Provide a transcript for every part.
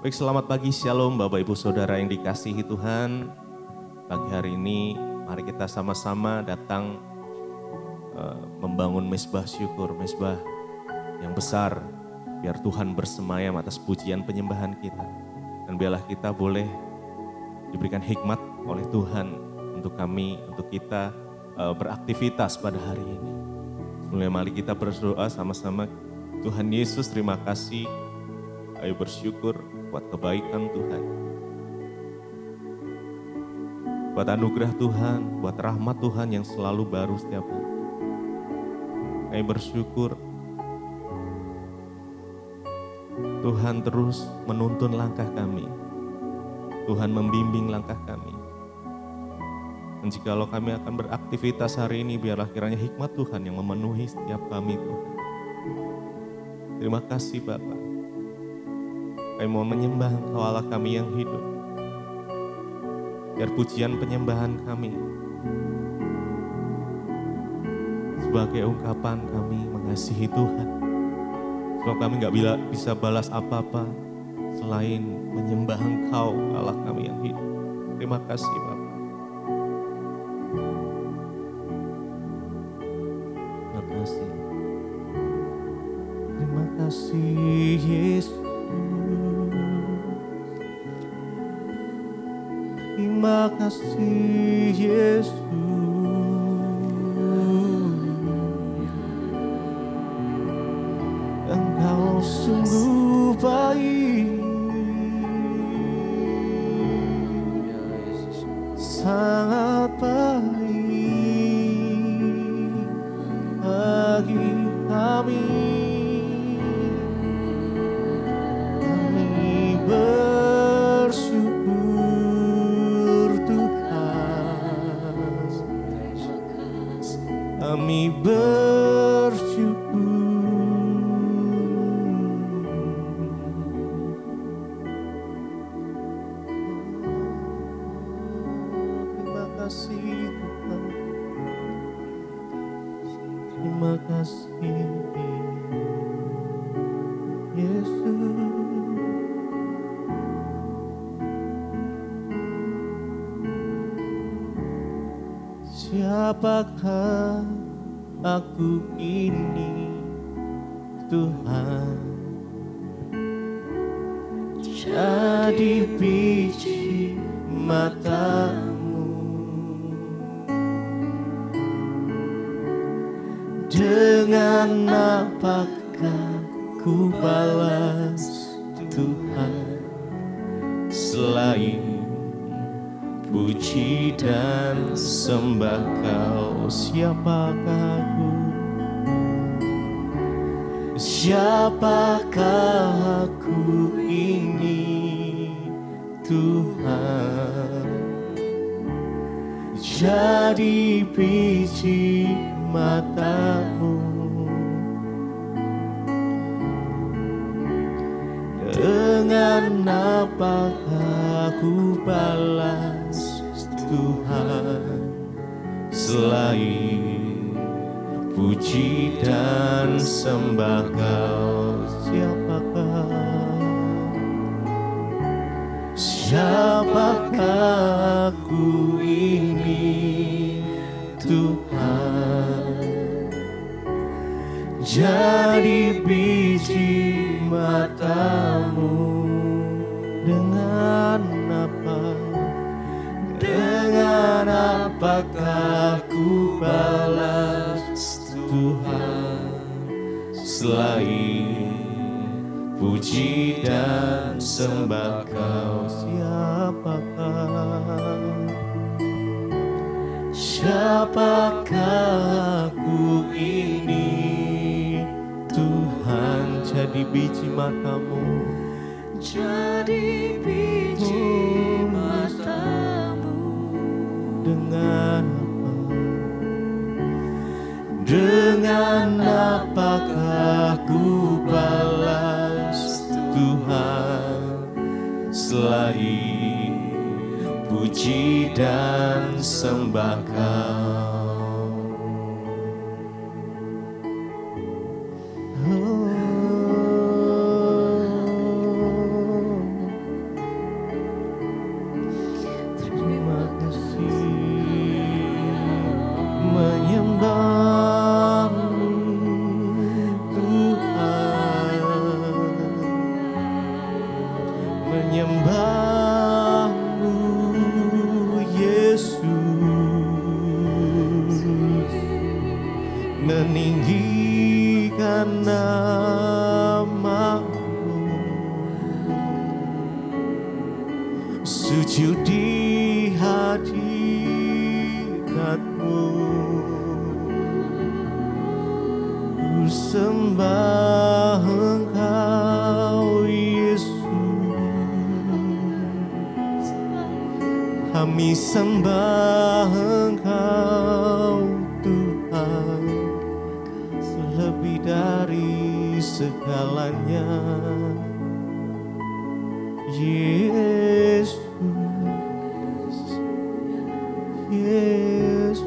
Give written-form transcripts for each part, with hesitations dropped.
Baik, selamat pagi, shalom Bapak Ibu Saudara yang dikasihi Tuhan. Pagi hari ini mari kita sama-sama datang membangun mezbah syukur, mezbah yang besar. Biar Tuhan bersemayam atas pujian penyembahan kita. Dan biarlah kita boleh diberikan hikmat oleh Tuhan untuk kami, untuk kita beraktivitas pada hari ini. Sebelumnya mari kita berdoa sama-sama. Tuhan Yesus, terima kasih. Ayo bersyukur buat kebaikan Tuhan, buat anugerah Tuhan, buat rahmat Tuhan yang selalu baru setiap hari. Kami bersyukur Tuhan terus menuntun langkah kami, Tuhan membimbing langkah kami. Dan jikalau kami akan beraktivitas hari ini, biarlah kiranya hikmat Tuhan yang memenuhi setiap kami Tuhan. Terima kasih Bapa. Kami mau menyembah Engkau Allah kami yang hidup. Biar pujian penyembahan kami sebagai ungkapan kami mengasihi Tuhan. Sebab kami gak bisa balas apa-apa selain menyembah Engkau Allah kami yang hidup. Terima kasih Bapa. Terima kasih. Terima kasih Yesus. Terima kasih Yesus. Engkau sungguh baik, sangat baik bagi kami. Kami bersyukur Tuhan, kami bersyukur. Terima kasih Tuhan, terima kasih Yesus. Siapakah aku ini Tuhan? Jadi biji matamu, dengan apakah ku balas Tuhan selain puji dan sembah Kau? Siapakah aku? Siapakah aku ini Tuhan? Jadi biji matamu, dengan apakah aku balas Tuhan selain puji dan sembah Kau? Siapakah aku ini Tuhan? Jadi biji matamu, dengan apakah ku balas Tuhan selain puji dan sembah Kau? Siapakah aku ini Tuhan? Jadi biji matamu, jadi biji matamu, dengan apakah ku balas Tuhan selain puji dan sembah Kau? meninggikan nama-Mu, sujud di hadirat-Mu, ku sembah Engkau Yesus, kami sembah Engkau Tuhan, lebih dari segalanya. Yesus, Yesus.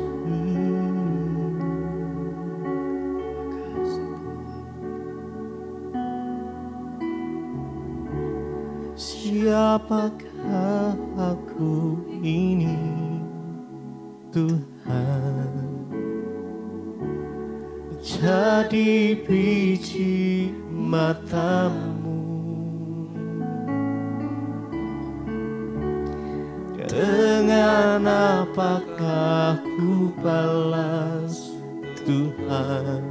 Siapakah aku ini, Tuhan? Jadi biji mata-Mu, dengan apakah ku balas Tuhan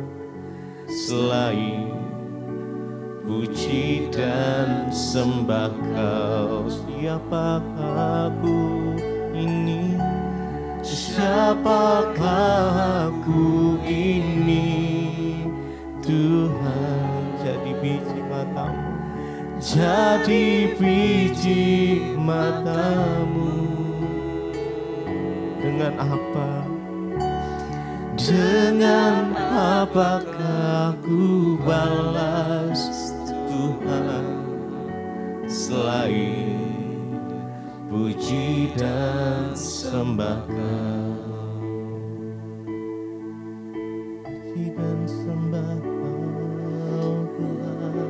selain puji dan sembah Kau? Siapakah aku ini? Siapakah aku ini, Tuhan? Jadi biji mata-Mu, jadi biji mata-Mu. Dengan apa? Dengan apakah ku balas Tuhan selain puji dan sembah Kau? Puji dan sembah Kau Tuhan.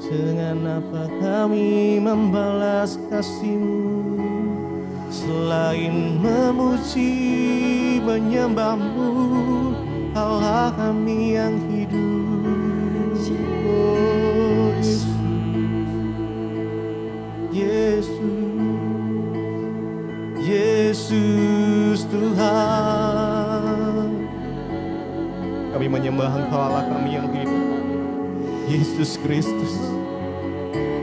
Dengan apa kami membalas kasih-Mu selain memuji menyembah-Mu, Allah kami yang hidup. Oh Yesus, Yesus, Yesus Tuhan, kami menyembah Engkau Allah kami yang hidup, Yesus Kristus.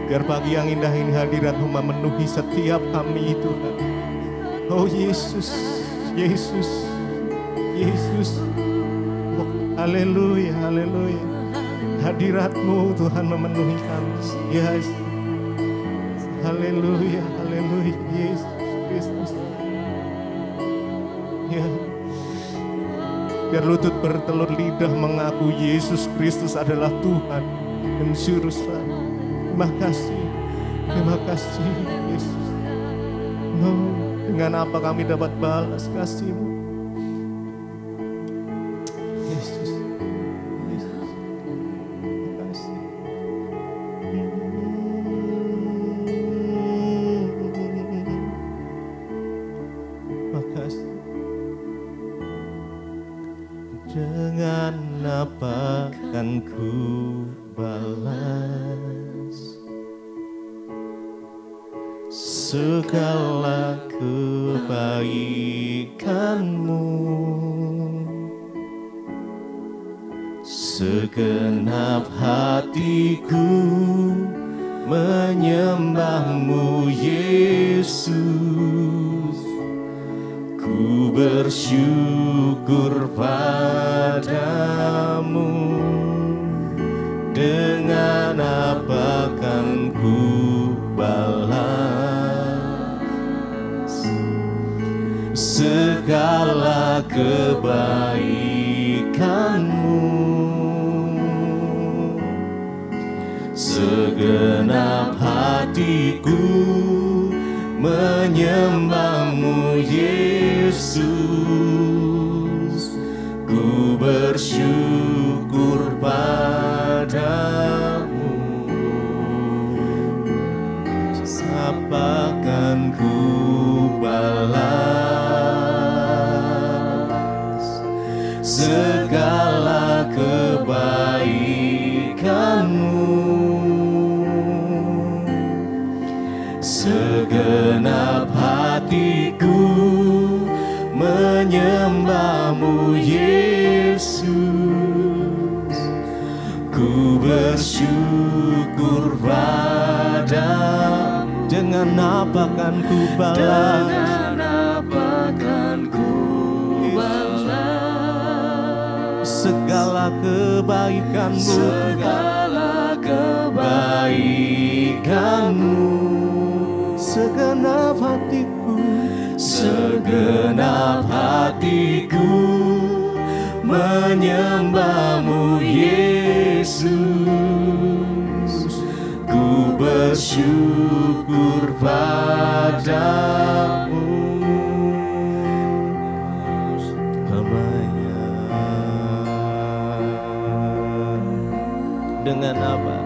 Biar pagi yang indah ini hadirat-Mu memenuhi setiap kami Tuhan. Oh Yesus, Yesus, Yesus. Oh, haleluya, haleluya. Hadirat-Mu Tuhan memenuhi kami. Yes. Haleluya, haleluya. Yesus Kristus. Ya. Biar lutut bertelur lidah mengaku Yesus Kristus adalah Tuhan dan Juru Selamat. Terima kasih, terima kasih Yesus. Oh, dengan apa kami dapat balas kasih-Mu? Yesus, Yesus, terima kasih. Terima kasih. Dengan apa kan ku balas segala kebaikan-Mu? Segenap hatiku menyembah-Mu Yesus, ku bersyukur padamu. Dengan apa kan ku balas segala kebaikan-Mu? Segenap hatiku menyembah-Mu Yesus, ku bersyukur padamu. Apakan ku balas segala kebaikan-Mu? Segenap hatiku menyembah menyembah-Mu Yesus. Ku bersyukur padamu. Dengan apa kan ku balas? Dengan apa kan ku balas Segala kebaikan-Mu, segala kebaikan-Mu. segenap hatiku, Segenap hatiku menyembah-Mu Yesus. Ku bersyukur padamu. namanya. Dengan apa?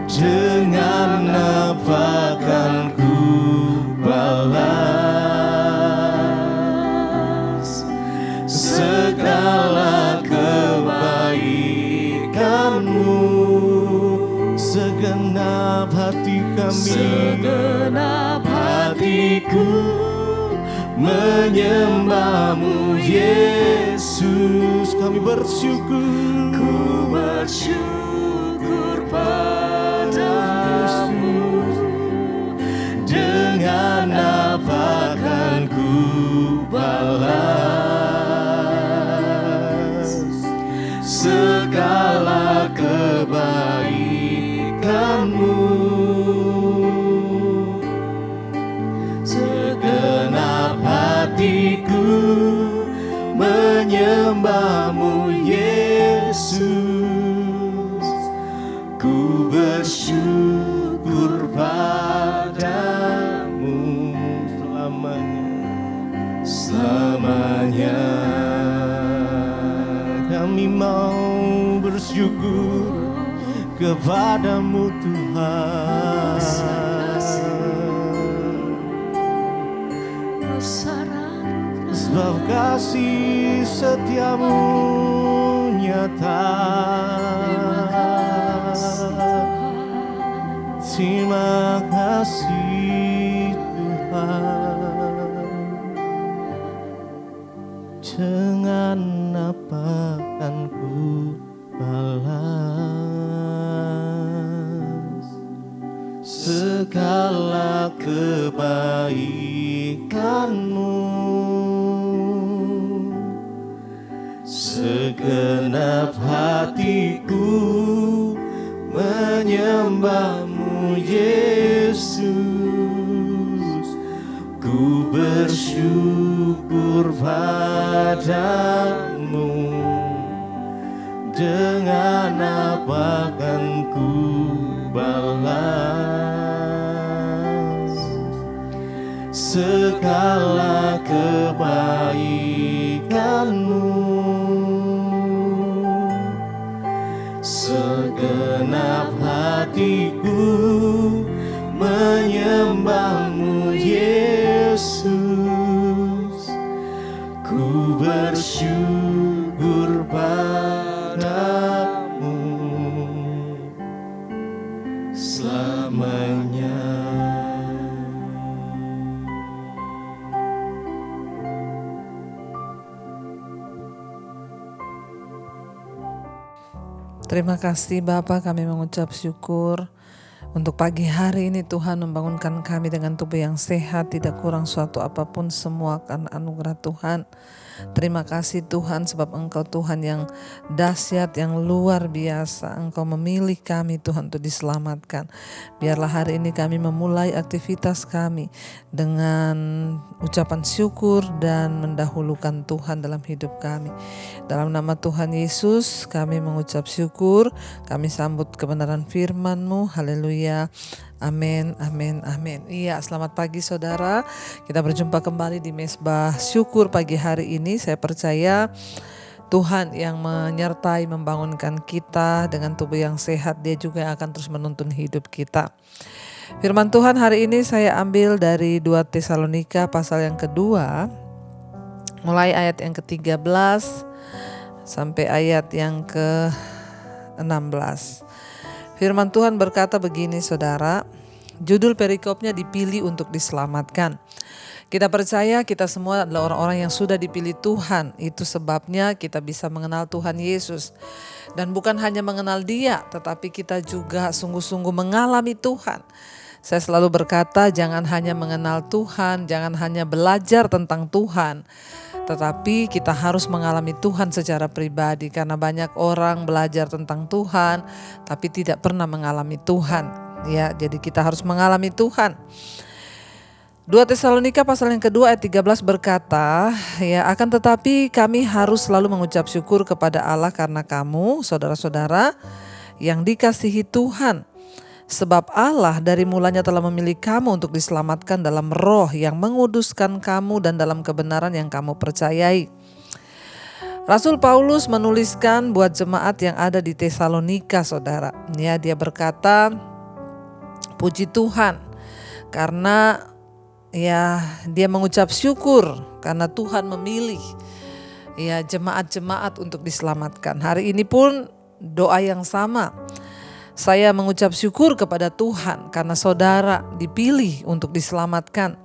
Dengan apa kan ku balas segala kebaikan-Mu? Segenap hati kami, Segenap hatiku menyembah-Mu Yesus. Kami bersyukur, ku bersyukur padamu. dengan apa kan ku balas segala kebaikan-Mu? Segenap hatiku menyembah-Mu Yesus. Ku bersyukur padamu selamanya. Kami mau bersyukur kepadamu Tuhan. Sebab kasih setiamu nyata. Terima kasih Tuhan. Dengan apa kan ku balas segala kebaikan-Mu? Segenap hatiku menyembah-Mu Yesus. Ku bersyukur padamu. Dengan apa kan ku balas segala kebaikan-Mu? Segenap hatiku menyembah-Mu Yesus. Ku bersyukur padamu selamanya. Terima kasih Bapa, kami mengucap syukur untuk pagi hari ini. Tuhan membangunkan kami dengan tubuh yang sehat, tidak kurang suatu apapun, semua karena anugerah Tuhan. Terima kasih Tuhan, sebab Engkau Tuhan yang dahsyat, yang luar biasa. Engkau memilih kami Tuhan untuk diselamatkan. Biarlah hari ini kami memulai aktivitas kami dengan ucapan syukur dan mendahulukan Tuhan dalam hidup kami. Dalam nama Tuhan Yesus kami mengucap syukur. Kami sambut kebenaran firman-Mu. Haleluya. Amin, amin, amin. Iya, selamat pagi saudara. Kita berjumpa kembali di Mesbah Syukur pagi hari ini. Saya percaya Tuhan yang menyertai, membangunkan kita dengan tubuh yang sehat. Dia juga yang akan terus menuntun hidup kita. Firman Tuhan hari ini saya ambil dari 2 Tesalonika pasal yang kedua, mulai ayat yang ke-13 sampai ayat yang ke-16. Firman Tuhan berkata begini saudara, judul perikopnya dipilih untuk diselamatkan. Kita percaya kita semua adalah orang-orang yang sudah dipilih Tuhan. Itu sebabnya kita bisa mengenal Tuhan Yesus. Dan bukan hanya mengenal Dia, tetapi kita juga sungguh-sungguh mengalami Tuhan. Saya selalu berkata, jangan hanya mengenal Tuhan, jangan hanya belajar tentang Tuhan, tetapi kita harus mengalami Tuhan secara pribadi. Karena banyak orang belajar tentang Tuhan, tapi tidak pernah mengalami Tuhan. Ya, jadi kita harus mengalami Tuhan. 2 Tesalonika pasal yang kedua ayat 13 berkata, ya, akan tetapi kami harus selalu mengucap syukur kepada Allah karena kamu, saudara-saudara, yang dikasihi Tuhan. Sebab Allah dari mulanya telah memilih kamu untuk diselamatkan dalam roh yang menguduskan kamu dan dalam kebenaran yang kamu percayai. Rasul Paulus menuliskan buat jemaat yang ada di Tesalonika, saudara. Ya, dia berkata, puji Tuhan, karena ya, dia mengucap syukur karena Tuhan memilih ya jemaat-jemaat untuk diselamatkan. Hari ini pun doa yang sama. Saya mengucap syukur kepada Tuhan karena saudara dipilih untuk diselamatkan.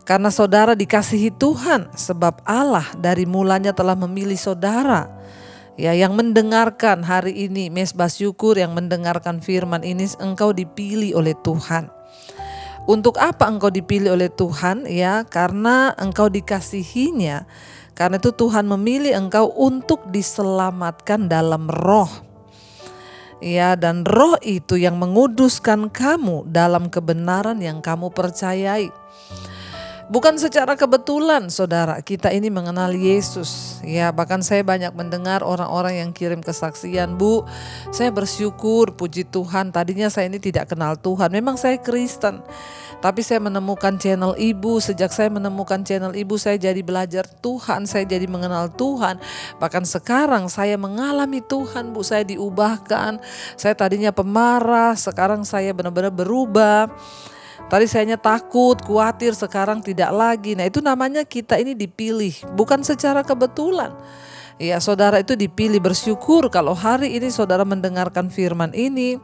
Karena saudara dikasihi Tuhan, sebab Allah dari mulanya telah memilih saudara. Ya, yang mendengarkan hari ini mesbah syukur, yang mendengarkan firman ini, engkau dipilih oleh Tuhan. Untuk apa engkau dipilih oleh Tuhan? Ya, karena engkau dikasihinya. Karena itu Tuhan memilih engkau untuk diselamatkan dalam roh. Ya, dan roh itu yang menguduskan kamu dalam kebenaran yang kamu percayai. Bukan secara kebetulan, saudara, kita ini mengenal Yesus. Ya, bahkan saya banyak mendengar orang-orang yang kirim kesaksian, Bu, saya bersyukur, puji Tuhan, tadinya saya ini tidak kenal Tuhan. Memang saya Kristen, tapi saya menemukan channel Ibu. Sejak saya menemukan channel Ibu, saya jadi belajar Tuhan, saya jadi mengenal Tuhan. Bahkan sekarang saya mengalami Tuhan, Bu, saya diubahkan. Saya tadinya pemarah, sekarang saya benar-benar berubah. Tadi saya takut, khawatir, sekarang tidak lagi. Nah, itu namanya kita ini dipilih, bukan secara kebetulan. Ya, saudara itu dipilih. Bersyukur kalau hari ini saudara mendengarkan firman ini.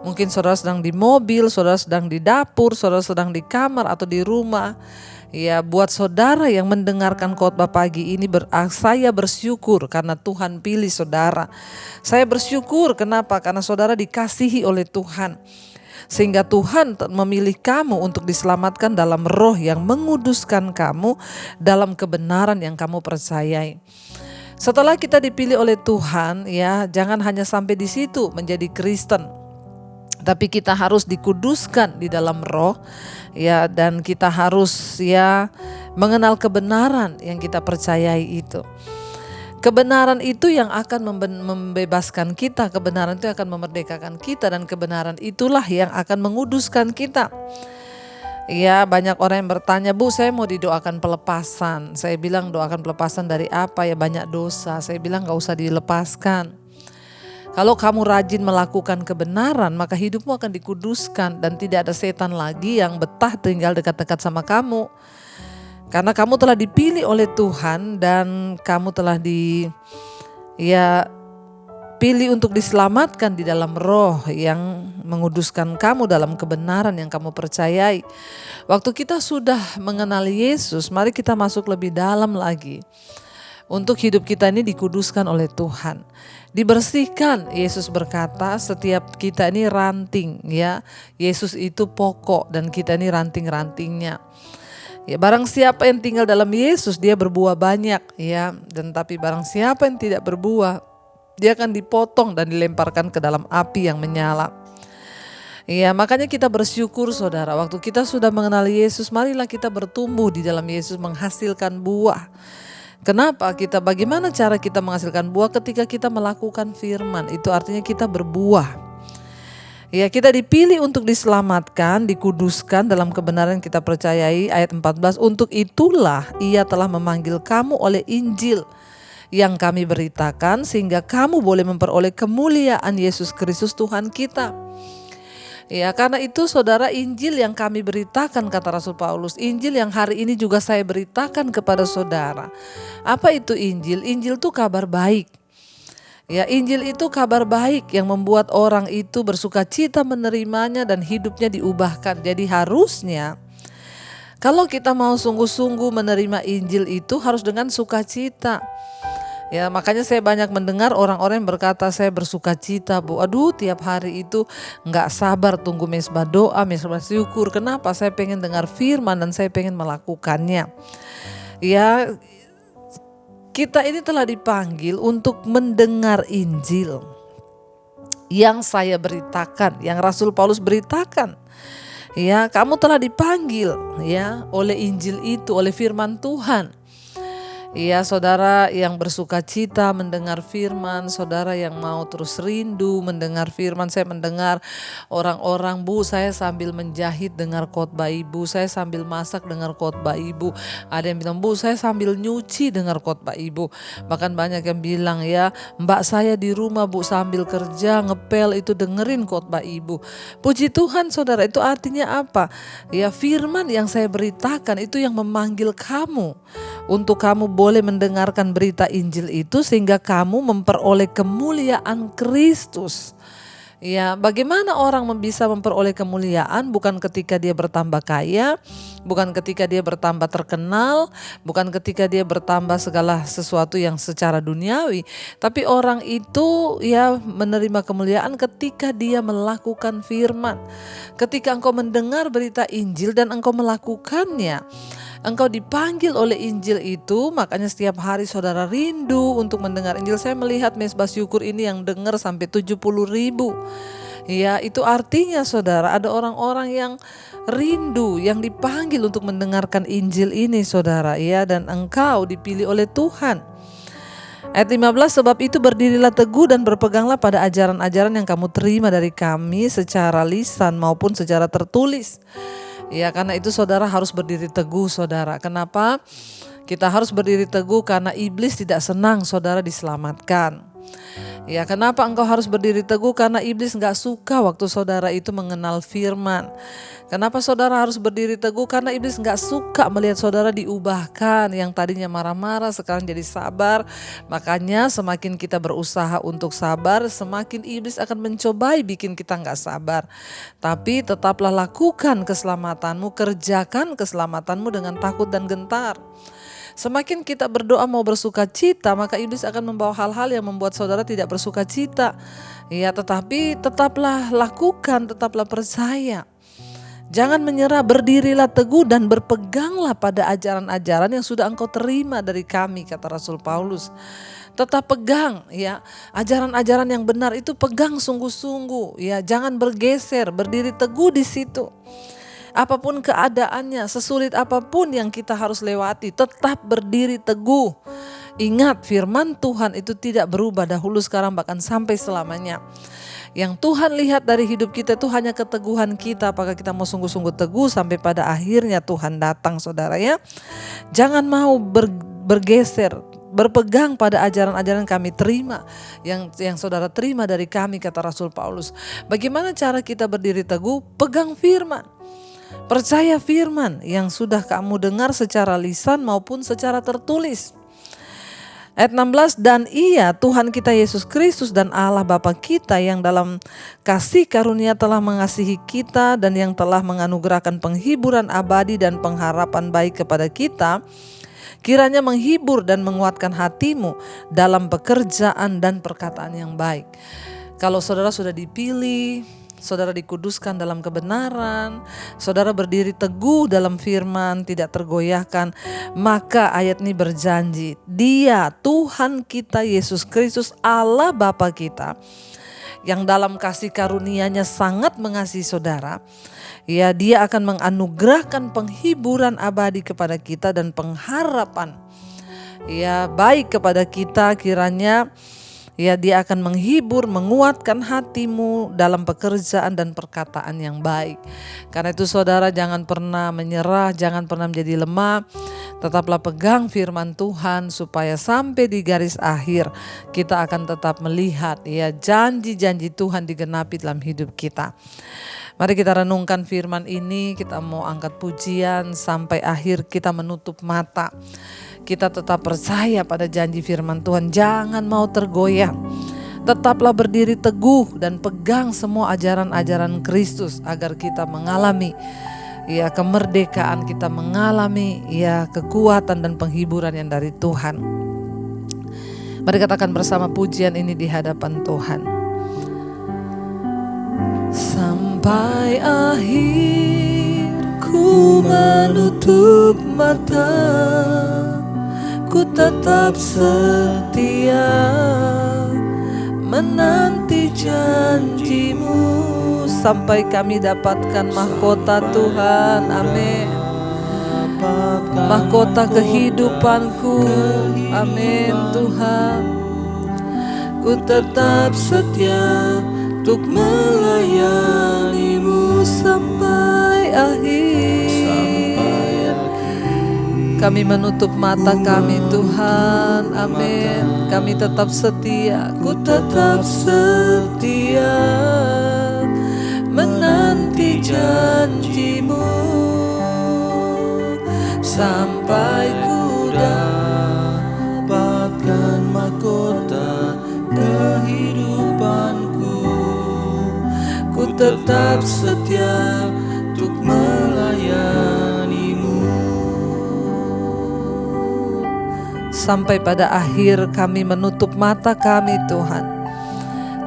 Mungkin saudara sedang di mobil, saudara sedang di dapur, saudara sedang di kamar atau di rumah. Ya, buat saudara yang mendengarkan khotbah pagi ini, saya bersyukur karena Tuhan pilih saudara. Saya bersyukur, kenapa? Karena saudara dikasihi oleh Tuhan. Sehingga Tuhan memilih kamu untuk diselamatkan dalam roh yang menguduskan kamu dalam kebenaran yang kamu percayai. Setelah kita dipilih oleh Tuhan, ya, jangan hanya sampai di situ menjadi Kristen, tapi kita harus dikuduskan di dalam roh, ya, dan kita harus ya mengenal kebenaran yang kita percayai itu. Kebenaran itu yang akan membebaskan kita, kebenaran itu akan memerdekakan kita, dan kebenaran itulah yang akan menguduskan kita. Ya, banyak orang yang bertanya, Bu, saya mau didoakan pelepasan. Saya bilang, doakan pelepasan dari apa? Ya, banyak dosa. Saya bilang gak usah dilepaskan. Kalau kamu rajin melakukan kebenaran, maka hidupmu akan dikuduskan dan tidak ada setan lagi yang betah tinggal dekat-dekat sama kamu. Karena kamu telah dipilih oleh Tuhan dan kamu telah pilih untuk diselamatkan di dalam roh yang menguduskan kamu dalam kebenaran yang kamu percayai. Waktu kita sudah mengenal Yesus, mari kita masuk lebih dalam lagi. Untuk hidup kita ini dikuduskan oleh Tuhan. Dibersihkan, Yesus berkata, setiap kita ini ranting, ya. Yesus itu pokok dan kita ini ranting-rantingnya. Ya, barang siapa yang tinggal dalam Yesus, dia berbuah banyak, ya. Dan tapi barang siapa yang tidak berbuah, dia akan dipotong dan dilemparkan ke dalam api yang menyala. Ya, makanya kita bersyukur, saudara. Waktu kita sudah mengenal Yesus, marilah kita bertumbuh di dalam Yesus, menghasilkan buah. Kenapa? Bagaimana cara kita menghasilkan buah? Ketika kita melakukan firman, itu artinya kita berbuah. Ya, kita dipilih untuk diselamatkan, dikuduskan dalam kebenaran yang kita percayai. Ayat 14, untuk itulah ia telah memanggil kamu oleh Injil yang kami beritakan, sehingga kamu boleh memperoleh kemuliaan Yesus Kristus Tuhan kita. Ya, karena itu saudara, Injil yang kami beritakan, kata Rasul Paulus, Injil yang hari ini juga saya beritakan kepada saudara. Apa itu Injil? Injil itu kabar baik. Ya, Injil itu kabar baik yang membuat orang itu bersuka cita menerimanya dan hidupnya diubahkan. Jadi harusnya Kalau kita mau sungguh-sungguh menerima Injil itu harus dengan sukacita. Ya, makanya saya banyak mendengar orang-orang yang berkata, saya bersuka cita Bu. Aduh, tiap hari itu gak sabar tunggu mesbah doa, mesbah syukur. Kenapa? Saya pengen dengar firman dan saya pengen melakukannya. Ya, kita ini telah dipanggil untuk mendengar Injil yang saya beritakan, yang Rasul Paulus beritakan. Ya, kamu telah dipanggil ya oleh Injil itu, oleh firman Tuhan. Ya, saudara yang bersuka cita mendengar firman, saudara yang mau terus rindu mendengar firman. Saya mendengar orang-orang, Bu, saya sambil menjahit dengar khotbah Ibu, saya sambil masak dengar khotbah Ibu. Ada yang bilang, Bu, saya sambil nyuci dengar khotbah Ibu. Bahkan banyak yang bilang, ya, Mbak saya di rumah, Bu, sambil kerja ngepel itu dengerin khotbah Ibu. Puji Tuhan, saudara, itu artinya apa? Ya, firman yang saya beritakan itu yang memanggil kamu untuk kamu boleh mendengarkan berita Injil itu sehingga kamu memperoleh kemuliaan Kristus. Ya, bagaimana orang bisa memperoleh kemuliaan? Bukan ketika dia bertambah kaya, bukan ketika dia bertambah terkenal, bukan ketika dia bertambah segala sesuatu yang secara duniawi, tapi orang itu ya menerima kemuliaan ketika dia melakukan firman. Ketika engkau mendengar berita Injil dan engkau melakukannya, engkau dipanggil oleh Injil itu, makanya setiap hari saudara rindu untuk mendengar Injil. Saya melihat mesbah syukur ini yang dengar sampai 70.000. Ya, itu artinya saudara ada orang-orang yang rindu, yang dipanggil untuk mendengarkan Injil ini saudara, ya, dan engkau dipilih oleh Tuhan. Ayat 15, sebab itu berdirilah teguh dan berpeganglah pada ajaran-ajaran yang kamu terima dari kami secara lisan maupun secara tertulis. Ya, karena itu saudara harus berdiri teguh saudara. Kenapa? Kita harus berdiri teguh karena iblis tidak senang saudara diselamatkan. Ya, kenapa engkau harus berdiri teguh? Karena iblis gak suka waktu saudara itu mengenal firman. Kenapa saudara harus berdiri teguh? Karena iblis gak suka melihat saudara diubahkan. Yang tadinya marah-marah sekarang jadi sabar. Makanya semakin kita berusaha untuk sabar, semakin iblis akan mencobai bikin kita gak sabar. Tapi tetaplah lakukan keselamatanmu, kerjakan keselamatanmu dengan takut dan gentar. Semakin kita berdoa mau bersuka cita, maka iblis akan membawa hal-hal yang membuat saudara tidak bersuka cita. Ya, tetapi tetaplah lakukan, tetaplah percaya. Jangan menyerah, berdirilah teguh dan berpeganglah pada ajaran-ajaran yang sudah engkau terima dari kami, kata Rasul Paulus. Tetap pegang, ya, ajaran-ajaran yang benar itu pegang sungguh-sungguh, ya, jangan bergeser, berdiri teguh di situ. Apapun keadaannya, sesulit apapun yang kita harus lewati, tetap berdiri teguh. Ingat, firman Tuhan itu tidak berubah dahulu, sekarang, bahkan sampai selamanya. Yang Tuhan lihat dari hidup kita itu hanya keteguhan kita. Apakah kita mau sungguh-sungguh teguh sampai pada akhirnya Tuhan datang, saudara, ya. Jangan mau bergeser, berpegang pada ajaran-ajaran kami terima, yang saudara terima dari kami, kata Rasul Paulus. Bagaimana cara kita berdiri teguh? Pegang firman. Percaya firman yang sudah kamu dengar secara lisan maupun secara tertulis. Ayat 16, dan Ia Tuhan kita Yesus Kristus dan Allah Bapa kita yang dalam kasih karunia telah mengasihi kita dan yang telah menganugerahkan penghiburan abadi dan pengharapan baik kepada kita, kiranya menghibur dan menguatkan hatimu dalam pekerjaan dan perkataan yang baik. Kalau saudara sudah dipilih, saudara dikuduskan dalam kebenaran, saudara berdiri teguh dalam firman, tidak tergoyahkan, maka ayat ini berjanji, Dia Tuhan kita Yesus Kristus Allah Bapa kita yang dalam kasih karunia-Nya sangat mengasihi saudara, ya, Dia akan menganugerahkan penghiburan abadi kepada kita dan pengharapan, ya, baik kepada kita. Kiranya, ya, Dia akan menghibur, menguatkan hatimu dalam pekerjaan dan perkataan yang baik. Karena itu saudara jangan pernah menyerah, jangan pernah menjadi lemah. Tetaplah pegang firman Tuhan supaya sampai di garis akhir kita akan tetap melihat, ya, janji-janji Tuhan digenapi dalam hidup kita. Mari kita renungkan firman ini, kita mau angkat pujian sampai akhir kita menutup mata. Kita tetap percaya pada janji firman Tuhan, jangan mau tergoyah. Tetaplah berdiri teguh dan pegang semua ajaran-ajaran Kristus agar kita mengalami, ya kemerdekaan, kita mengalami ya kekuatan dan penghiburan yang dari Tuhan. Mari katakan bersama pujian ini di hadapan Tuhan. Sampai akhir ku menutup mata, ku tetap setia menanti janji-Mu sampai kami dapatkan mahkota Tuhan. Amin. Mahkota kehidupanku. Amin Tuhan. Ku tetap setia untuk melayani-Mu sampai akhir. Kami menutup mata kami Tuhan. Amin. Kami tetap setia. Ku tetap setia menanti janji-Mu sampai ku dapatkan mahkota kehidupanku. Ku tetap setia untuk melayani-Mu. Sampai pada akhir kami menutup mata kami Tuhan.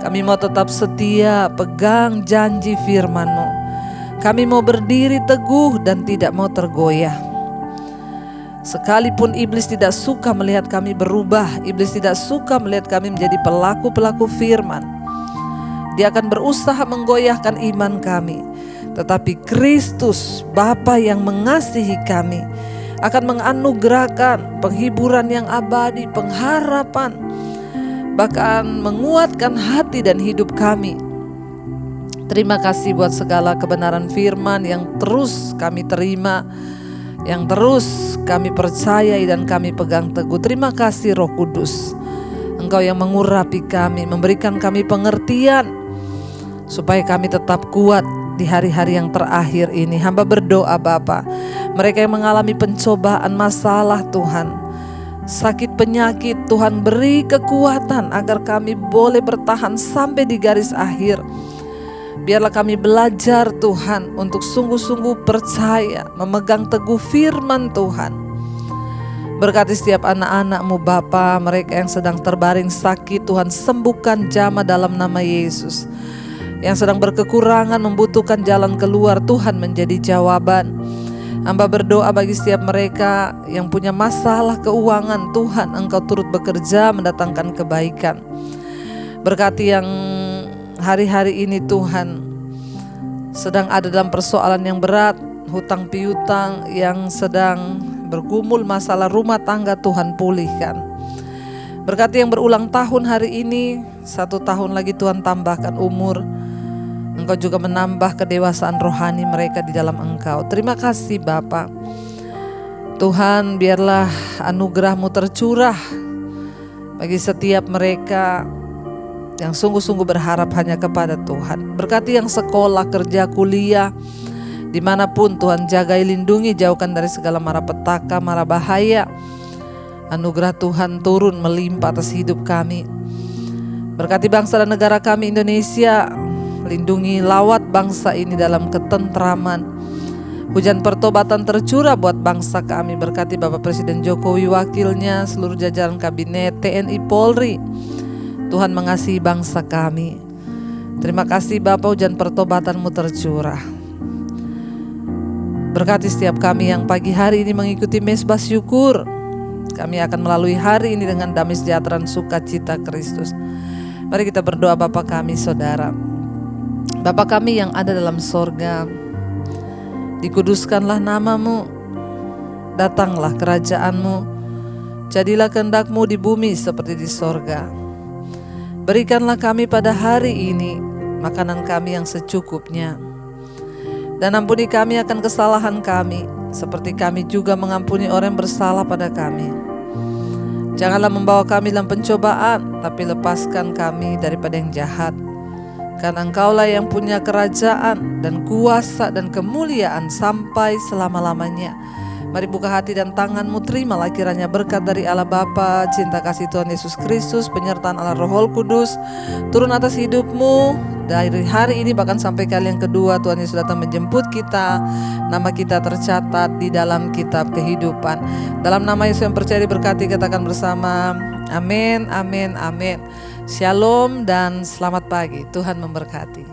Kami mau tetap setia pegang janji firman-Mu. Kami mau berdiri teguh dan tidak mau tergoyah. Sekalipun iblis tidak suka melihat kami berubah, iblis tidak suka melihat kami menjadi pelaku-pelaku firman. Dia akan berusaha menggoyahkan iman kami. Tetapi Kristus, Bapa yang mengasihi kami, akan menganugerahkan penghiburan yang abadi, pengharapan, bahkan menguatkan hati dan hidup kami. Terima kasih buat segala kebenaran firman yang terus kami terima, yang terus kami percayai dan kami pegang teguh. Terima kasih Roh Kudus, Engkau yang mengurapi kami, memberikan kami pengertian supaya kami tetap kuat di hari-hari yang terakhir ini. Hamba berdoa Bapa, mereka yang mengalami pencobaan, masalah Tuhan, sakit penyakit, Tuhan beri kekuatan agar kami boleh bertahan sampai di garis akhir. Biarlah kami belajar Tuhan untuk sungguh-sungguh percaya, memegang teguh firman Tuhan. Berkati setiap anak-anak-Mu Bapa, mereka yang sedang terbaring sakit, Tuhan sembuhkan jamah dalam nama Yesus. Yang sedang berkekurangan, membutuhkan jalan keluar, Tuhan menjadi jawaban. Hamba berdoa bagi setiap mereka yang punya masalah keuangan, Tuhan Engkau turut bekerja mendatangkan kebaikan. Berkati yang hari-hari ini Tuhan sedang ada dalam persoalan yang berat, hutang piutang, yang sedang bergumul masalah rumah tangga, Tuhan pulihkan. Berkati yang berulang tahun hari ini, 1 tahun lagi Tuhan tambahkan umur. Engkau juga menambah kedewasaan rohani mereka di dalam Engkau. Terima kasih Bapa. Tuhan, biarlah anugerah-Mu tercurah bagi setiap mereka yang sungguh-sungguh berharap hanya kepada Tuhan. Berkati yang sekolah, kerja, kuliah, dimanapun Tuhan, jagai, lindungi, jauhkan dari segala mara petaka, mara bahaya. Anugerah Tuhan turun melimpah atas hidup kami. Berkati bangsa dan negara kami Indonesia, lindungi, lawat bangsa ini dalam ketentraman. Hujan pertobatan tercurah buat bangsa kami. Berkati Bapak Presiden Jokowi, wakilnya, seluruh jajaran kabinet, TNI, Polri. Tuhan mengasihi bangsa kami. Terima kasih Bapak, hujan pertobatan-Mu tercurah. Berkati setiap kami yang pagi hari ini mengikuti mesbah syukur. Kami akan melalui hari ini dengan damai sejahtera dan sukacita Kristus. Mari kita berdoa. Bapa kami, Saudara, Bapa kami yang ada dalam sorga, dikuduskanlah nama-Mu, datanglah kerajaan-Mu, jadilah kehendak-Mu di bumi seperti di sorga. Berikanlah kami pada hari ini makanan kami yang secukupnya, dan ampuni kami akan kesalahan kami, seperti kami juga mengampuni orang yang bersalah pada kami. Janganlah membawa kami dalam pencobaan, tapi lepaskan kami daripada yang jahat. Karena Engkaulah yang punya kerajaan dan kuasa dan kemuliaan sampai selama-lamanya. Mari buka hati dan tanganmu, terimalah kiranya berkat dari Allah Bapa, cinta kasih Tuhan Yesus Kristus, penyertaan Allah Roh Kudus turun atas hidupmu dari hari ini bahkan sampai kali yang kedua Tuhan Yesus datang menjemput kita. Nama kita tercatat di dalam kitab kehidupan. Dalam nama Yesus yang percaya diberkati, katakan bersama, amin, amin, amin. Shalom dan selamat pagi. Tuhan memberkati.